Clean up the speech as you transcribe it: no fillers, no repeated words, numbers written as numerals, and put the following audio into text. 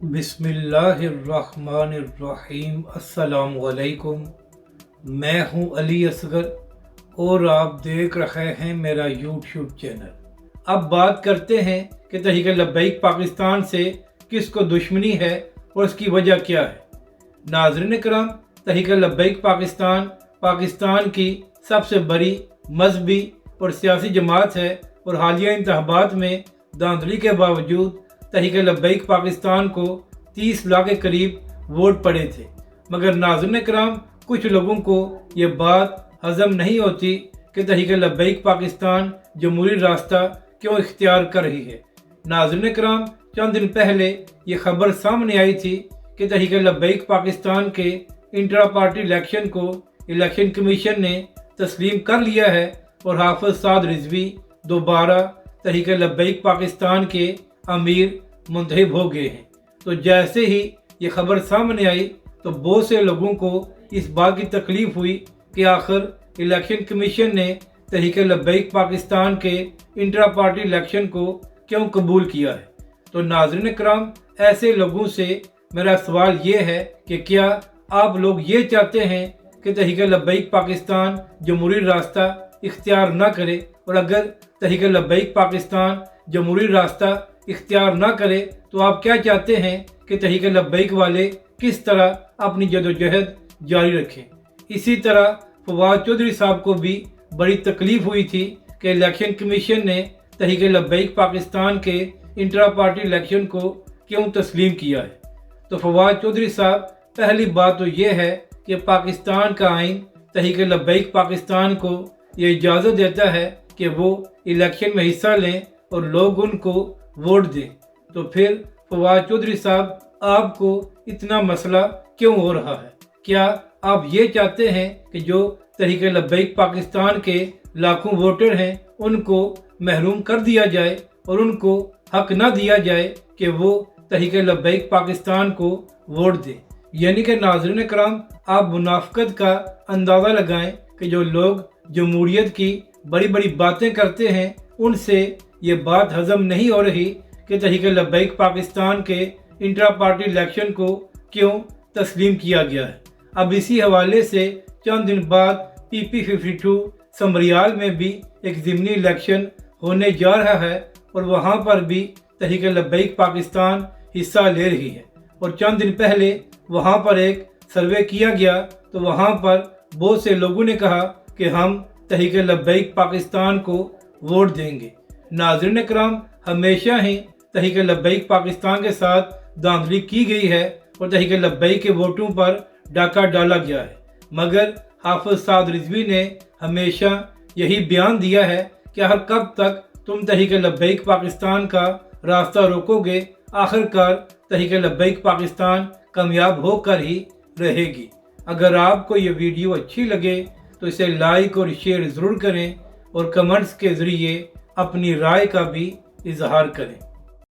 बिस्मिल्लाहिर्रहमानिर्रहीम। अस्सलाम वालेकुम। मैं हूं अली असगर और आप देख रहे हैं मेरा यूट्यूब चैनल। अब बात करते हैं कि तहरीक लब्बैक पाकिस्तान से किसको दुश्मनी है और उसकी वजह क्या है। नाज़रीन कराम, तहरीक लब्बैक पाकिस्तान की सबसे बड़ी मजहबी और सियासी जमात है और हालिया इंतखाबात में धांधली के बावजूद तहरीक लब्बैक पाकिस्तान को 30 लाख के करीब वोट पड़े थे। मगर नाज़रीन कराम, कुछ लोगों को ये बात हजम नहीं होती कि तहरीक लब्बैक पाकिस्तान जमहूरी रास्ता क्यों इख्तियार कर रही है। नाज़रीन कराम, चंद दिन पहले ये खबर सामने आई थी कि तहरीक लब्बैक पाकिस्तान के इंट्रा पार्टी इलेक्शन को इलेक्शन कमीशन ने तस्लीम कर लिया है और हाफिज साद रिजवी दोबारा तहरीक लब्बैक पाकिस्तान के अमीर मुंतखब हो गए हैं। तो जैसे ही ये खबर सामने आई तो बहुत से लोगों को इस बात की तकलीफ हुई कि आखिर इलेक्शन कमीशन ने तहरीक लब्बैक पाकिस्तान के इंट्रा पार्टी इलेक्शन को क्यों कबूल किया है। तो नाज़रीन कराम, ऐसे लोगों से मेरा सवाल ये है कि क्या आप लोग ये चाहते हैं कि तहरीक लब्बैक पाकिस्तान जमहूरी रास्ता इख्तियार ना करे, और अगर तहरीक लब्बैक पाकिस्तान जमहूरी रास्ता इख्तियार ना करे तो आप क्या चाहते हैं कि तहरीक लब्बैक वाले किस तरह अपनी जदोजहद जारी रखें। इसी तरह फवाद चौधरी साहब को भी बड़ी तकलीफ हुई थी कि इलेक्शन कमीशन ने तहरीक लब्बैक पाकिस्तान के इंट्रा पार्टी इलेक्शन को क्यों तस्लीम किया है। तो फवाद चौधरी साहब, पहली बात तो ये है कि पाकिस्तान का आइन तहरीक लब्बैक पाकिस्तान को ये इजाज़त देता है कि वो इलेक्शन में हिस्सा लें और लोग उनको वोट दें। तो फिर फवाद चौधरी साहब, आपको इतना मसला क्यों हो रहा है? क्या आप ये चाहते हैं कि जो तहरीक लब्बैक पाकिस्तान के लाखों वोटर हैं उनको महरूम कर दिया जाए और उनको हक ना दिया जाए कि वो तहरीक लब्बैक पाकिस्तान को वोट दें? यानी कि नाज़रीन कराम, आप मुनाफिकत का अंदाज़ा लगाएं कि जो लोग जमहूरियत की बड़ी बड़ी बातें करते हैं उनसे ये बात हजम नहीं हो रही कि तहरीक लब्बैक पाकिस्तान के इंट्रा पार्टी इलेक्शन को क्यों तस्लीम किया गया है। अब इसी हवाले से चंद दिन बाद PP52 समरियाल में भी एक ज़िमनी इलेक्शन होने जा रहा है और वहाँ पर भी तहरीक लब्बैक पाकिस्तान हिस्सा ले रही है। और चंद दिन पहले वहाँ पर एक सर्वे किया गया तो वहाँ पर बहुत से लोगों ने कहा कि हम तहरीक लब्बैक पाकिस्तान को वोट देंगे। नाज़रीन कराम, हमेशा ही तहरीक लब्बैक पाकिस्तान के साथ धांधली की गई है और तहरीक लब्बैक के वोटों पर डाका डाला गया है। मगर हाफिज साद रिजवी ने हमेशा यही बयान दिया है कि हर कब तक तुम तहरीक लब्बैक पाकिस्तान का रास्ता रोकोगे, आखिरकार तहरीक लब्बैक पाकिस्तान कामयाब होकर ही रहेगी। अगर आपको ये वीडियो अच्छी लगे तो इसे लाइक और शेयर ज़रूर करें और कमेंट्स के ज़रिए अपनी राय का भी इजहार करें।